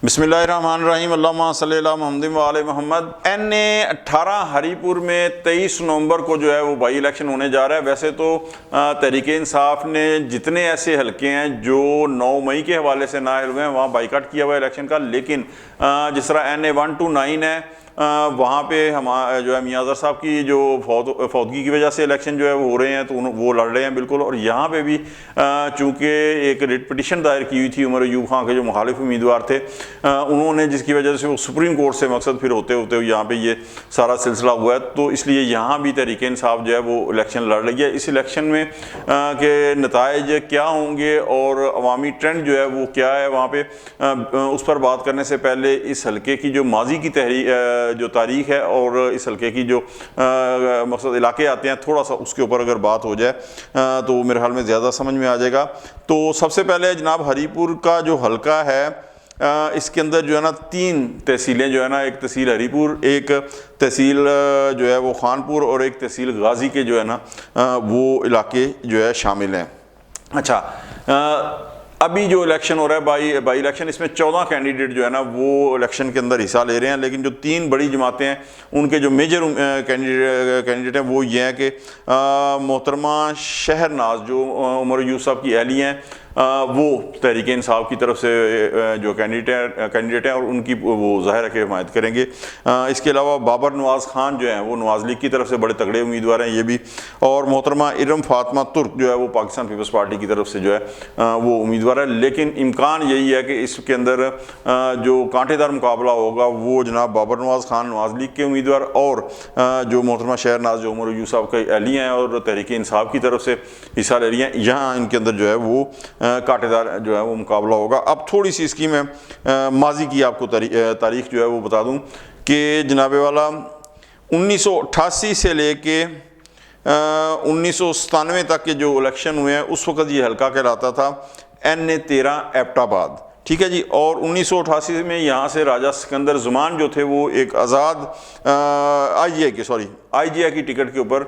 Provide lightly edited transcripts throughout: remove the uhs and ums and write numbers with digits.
बिस्मिल्लाहिर्रहमानिर्रहीम अल्लाहुम्मा सल्ली अला मुहम्मद व आले मोहम्मद। NA 18 हरीपुर में 23 नवंबर को जो है वो बाई इलेक्शन होने जा रहा है। वैसे तो तहरीके इंसाफ ने जितने ऐसे हलके हैं जो 9 मई के हवाले से नाअहल हुए हैं वहाँ बाइकाट किया हुआ है इलेक्शन का, लेकिन जिस तरह NA 1 to 9 है वहाँ पे हम जो है मियां अज़हर साहब की जो फौतगी की वजह से इलेक्शन जो है वो हो रहे हैं, तो वो लड़ रहे हैं बिल्कुल। और यहाँ पे भी चूँकि एक रिट पिटिशन दायर की हुई थी उमर अयूब खां के जो मुखालिफ उम्मीदवार थे, उन्होंने जिसकी वजह से वो सुप्रीम कोर्ट से मकसद फिर होते होते यहाँ पे ये सारा सिलसिला हुआ है। तो इसलिए यहाँ भी तहरीक इंसाफ जो है वो इलेक्शन लड़ रही है। इस इलेक्शन में के नताइज क्या होंगे और अवामी ट्रेंड जो है वो क्या है वहाँ पे, उस पर बात करने से पहले इस हल्के की जो माजी की जो तारीख है और इस हल्के की जो मकसद इलाके आते हैं, थोड़ा सा उसके ऊपर अगर बात हो जाए तो मेरे ख्याल में ज़्यादा समझ में आ जाएगा। तो सबसे पहले जनाब हरीपुर का जो हल्का है इसके अंदर जो है ना 3 तहसीलें जो है ना, एक तहसील हरीपुर, एक तहसील जो है वो खानपुर और एक तहसील गाजी के जो है ना वो इलाके जो है शामिल हैं। अच्छा, अभी जो इलेक्शन हो रहा है बाई इलेक्शन, इसमें 14 कैंडिडेट जो है ना वो इलेक्शन के अंदर हिस्सा ले रहे हैं, लेकिन जो 3 बड़ी जमातें हैं उनके जो मेजर कैंडिडेट हैं वो ये हैं कि मोहतरमा शहरनाज जो उमर अयूब साहब की अहली हैं, वो तहरीक इंसाफ की तरफ से जो कैंडिडेट हैं और उनकी वो ज़ाहिर है कि हिमायत करेंगे। इसके अलावा बाबर नवाज़ खान जो हैं वो नवाज़ लीग की तरफ से बड़े तगड़े उम्मीदवार हैं ये भी, और मोहतरमा इरम फातिमा तुर्क जो है वो पाकिस्तान पीपल्स पार्टी की तरफ से जो है वो उम्मीदवार है। लेकिन इम्कान यही है कि इसके अंदर जो कांटेदार मुकाबला होगा वो जनाब बाबर नवाज़ खान नवाज़ लीग के उम्मीदवार और जो मोहतरमा शहरनाज जो उमर अयूब साहब के अहली हैं और तहरीक इंसाफ की तरफ से हिस्सा ले रही हैं, यहाँ इनके अंदर जो है वो कांटेदार जो है वो मुकाबला होगा। अब थोड़ी सी इसकी मैं माजी की आपको तारीख जो है वो बता दूं कि जनाबे वाला 1988 से लेके 1997 तक के जो इलेक्शन हुए हैं उस वक़्त ये हल्का कहलाता था NA 13 एबटाबाद, ठीक है जी। और 1988 में यहाँ से राजा सिकंदर ज़ुमान जो थे वो एक आज़ाद IGI की टिकट के ऊपर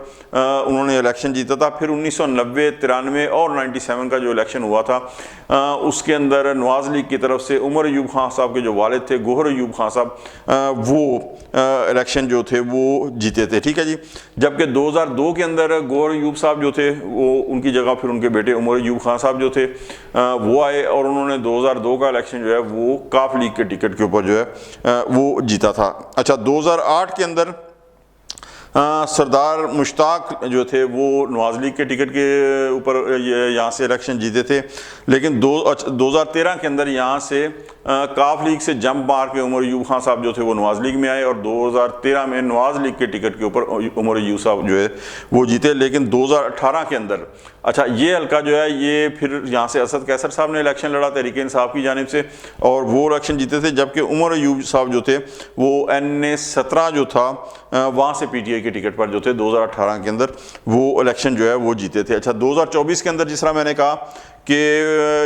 उन्होंने इलेक्शन जीता था। फिर 1990, 93 और 97 का जो इलेक्शन हुआ था उसके अंदर नवाज़ लीग की तरफ से उमर अयूब खां साहब के जो वालिद थे गोहर अयूब खां साहब, वो इलेक्शन जो थे वो जीते थे, ठीक है जी। जबकि 2002 के अंदर गोहर अयूब साहब जो थे वो उनकी जगह फिर उनके बेटे उमर अयूब खां साहब जो थे वो आए और उन्होंने 2002 का इलेक्शन जो है वो काफ लीग के टिकट के ऊपर जो है वो जीता था। अच्छा, 2008 के अंदर सरदार मुश्ताक जो थे वो नवाज़ लीग के टिकट के ऊपर यहाँ से इलेक्शन जीते थे, लेकिन 2013 के अंदर यहाँ से काफ लीग से जंप मार के उमर अयूब खां साहब जो थे वो नवाज़ लीग में आए और 2013 में नवाज़ लीग के टिकट के ऊपर उमर अयूब साहब जो है वो जीते। लेकिन 2018 के अंदर अच्छा ये हल्का जो है ये फिर यहाँ से असद कैसर साहब ने इलेक्शन लड़ा तहरीक इंसाफ की जानिब से और वो इलेक्शन जीते थे, जबकि उमर अयूब साहब जो थे वो NA 17 जो था वहाँ से PTI के टिकट पर जो थे 2018 के अंदर वो इलेक्शन जो है वो जीते थे। अच्छा, 2024 के अंदर जिस तरह मैंने कहा कि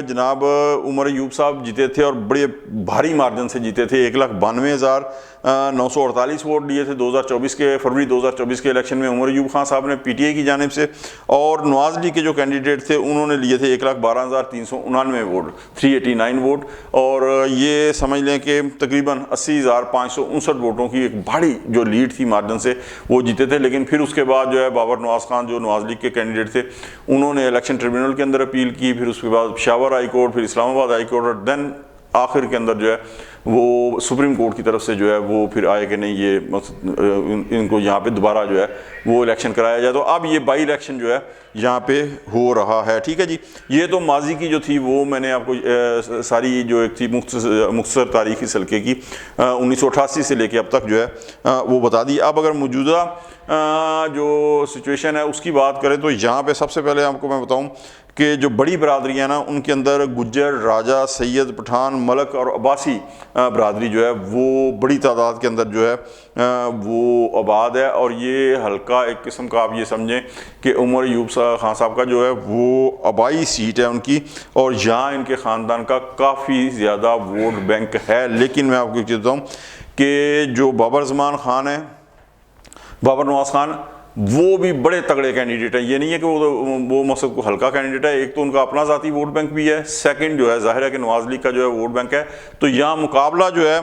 जनाब उमर अयूब साहब जीते थे और बड़े भारी मार्जिन से जीते थे, 1,92,948 वोट दिए थे 2024 के फरवरी 2024 के इलेक्शन में उमर अयूब खां साहब ने PTI की जानिब से, और नवाज़ लीग के जो कैंडिडेट थे उन्होंने लिए थे 1,12,399 वोट, 389 वोट, और ये समझ लें कि तकरीबन 80,559 वोटों की एक बड़ी जो लीड थी मार्जिन से वो जीते थे। लेकिन फिर उसके बाद जो है बाबर नवाज़ खान जो नवाज़ लीग के कैंडिडेट थे उन्होंने इलेक्शन ट्रिब्यूनल के अंदर अपील की, फिर उसके बाद पेशावर हाई कोर्ट, फिर इस्लामाबाद हाई कोर्ट, और देन आखिर के अंदर जो है वो सुप्रीम कोर्ट की तरफ से जो है वो फिर आए कि नहीं ये इनको यहाँ पे दोबारा जो है वो इलेक्शन कराया जाए। तो अब ये बाई इलेक्शन जो है यहाँ पे हो रहा है, ठीक है जी। ये तो माजी की जो थी वो मैंने आपको सारी जो एक थी मुख्तसर तारीखी हल्के की 1988 से लेके अब तक जो है वो बता दी। अब अगर मौजूदा जो सिचुएशन है उसकी बात करें तो यहाँ पे सबसे पहले आपको मैं बताऊँ कि जो बड़ी बरादरी है ना उनके अंदर गुज्जर, राजा, सैयद, पठान, मलक और अब्बासी बरादरी जो है वो बड़ी तादाद के अंदर जो है वो आबाद है। और ये हल्का एक किस्म का आप ये समझें कि उमर अयूब खां साहब का जो है वो आबाई सीट है उनकी, और यहाँ इनके ख़ानदान का काफ़ी ज़्यादा वोट बैंक है। लेकिन मैं आपको एक चीज़ बताऊँ कि जो बाबर ज़मान खान है, बाबर नवाज़ खान, वो भी बड़े तगड़े कैंडिडेट हैं। ये नहीं है कि वो मकसद को हल्का कैंडिडेट है। एक तो उनका अपना ज़ाती वोट बैंक भी है, सेकंड जो है ज़ाहिर है कि नवाज लीग का जो है वोट बैंक है। तो यहाँ मुकाबला जो है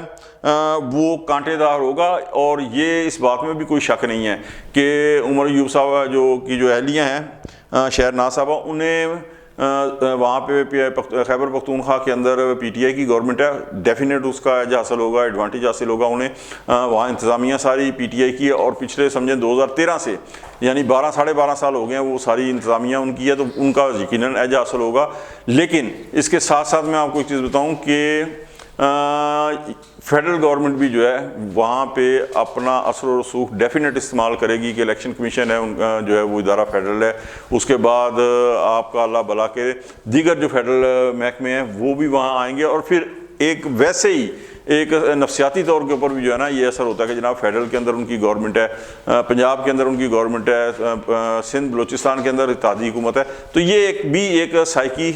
वो कांटेदार होगा। और ये इस बात में भी कोई शक नहीं है कि उमर अयूब साहब जो अहलियाँ हैं शहरनाज साहबा, उन्हें वहाँ पे खैबर पख्तूनख्वा के अंदर पीटीआई की गवर्नमेंट है, डेफिनेट उसका एज हासिल होगा, एडवांटेज हासिल होगा उन्हें। वहाँ इंतज़ामिया सारी पीटीआई की है और पिछले समझें 2013 से यानी 12-12.5 साल हो गए हैं वो सारी इंतज़ामिया उनकी है, तो उनका यकीनन एज हासिल होगा। लेकिन इसके साथ साथ मैं आपको एक चीज़ बताऊँ कि फेडरल गवर्नमेंट भी जो है वहाँ पे अपना असर और रसूख डेफिनेट इस्तेमाल करेगी कि इलेक्शन कमीशन है उनका जो है वो इदारा फेडरल है। उसके बाद आपका अल्लाह भला के दीगर जो फेडरल महकमे हैं वो भी वहाँ आएंगे और फिर एक वैसे ही एक नफसियाती तौर के ऊपर भी जो है ना ये असर होता है कि जनाब फेडरल के अंदर उनकी गवर्नमेंट है, पंजाब के अंदर उनकी गवर्नमेंट है, सिंध बलूचिस्तान के अंदर इत्तेहादी हुकूमत है। तो ये एक साइकी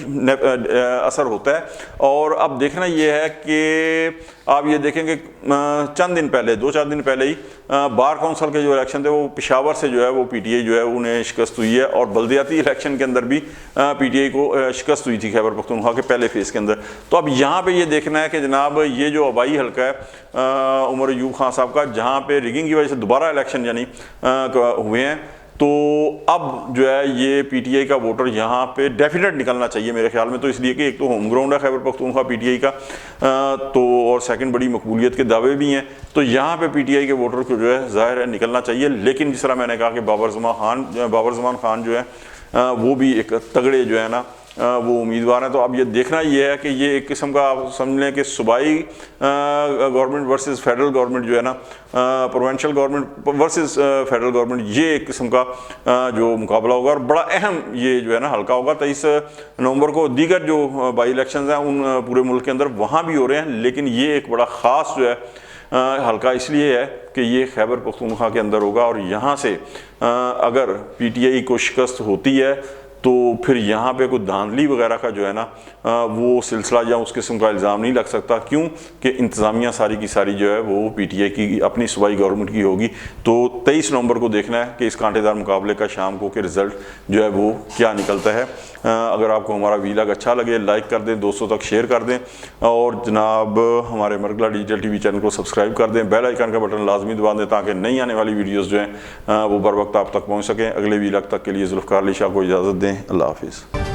असर होता है। और अब देखना ये है कि आप ये देखेंगे चंद दिन पहले 2-4 दिन पहले ही बार काउंसिल के जो इलेक्शन थे वो पेशावर से जो है वो पीटीआई जो है उन्हें शिकस्त हुई है। और बल्दियाती इलेक्शन के अंदर भी पीटीआई को शिकस्त हुई थी खैबर पख्तूनख्वा के पहले फेज़ के अंदर। तो अब यहाँ पे ये देखना है कि जनाब ये जो आबाई हल्का है उमर अयूब खान साहब का, जहाँ पे रिगिंग की वजह से दोबारा इलेक्शन यानी हुए हैं, तो अब जो है ये पीटीआई का वोटर यहाँ पे डेफिनेट निकलना चाहिए मेरे ख्याल में। तो इसलिए कि एक तो होम ग्राउंड है खैबर पख्तूनख्वा पीटीआई का, तो और सेकंड बड़ी मकबूलियत के दावे भी हैं। तो यहाँ पे पीटीआई के वोटर को जो है ज़ाहिर है निकलना चाहिए। लेकिन जिस तरह मैंने कहा कि बाबर ज़मान खान जो है वो भी एक तगड़े जो है ना वो उम्मीदवार हैं। तो अब ये देखना ये है कि ये एक किस्म का आप समझ लें कि सूबाई गवर्नमेंट वर्सेस फेडरल गवर्नमेंट जो है ना, provincial government versus federal government, ये एक किस्म का जो मुकाबला होगा और बड़ा अहम ये जो है ना हल्का होगा। 23 नवंबर को दीगर जो बाई इलेक्शंस हैं उन पूरे मुल्क के अंदर वहाँ भी हो रहे हैं, लेकिन ये एक बड़ा ख़ास जो है हल्का इसलिए है कि ये खैबर पख्तूनख्वा के अंदर होगा। और यहाँ से अगर पीटीआई को शिकस्त होती है तो फिर यहाँ पे कोई धांधली वगैरह का जो है ना वो सिलसिला या उस किस्म का इल्ज़ाम नहीं लग सकता। क्यों कि इंतज़ामिया सारी की सारी जो है वो पीटीआई की अपनी सूबाई गवर्नमेंट की होगी। तो 23 नवंबर को देखना है कि इस कांटेदार मुकाबले का शाम को के रिज़ल्ट जो है वो क्या निकलता है। अगर आपको हमारा वीलॉग अच्छा लगे लाइक कर दें, दोस्तों तक शेयर कर दें और जनाब हमारे मरगला डिजिटल टीवी चैनल को सब्सक्राइब कर दें, बेल आइकन का बटन लाजमी दबा दें ताकि नई आने वाली वीडियोस जो हैं वो बर वक्त आप तक पहुंच सकें। अगले वीलॉग तक के लिए जुल्फ़कार अली शाह को इजाज़त दें। अल्लाह हाफ़िज़।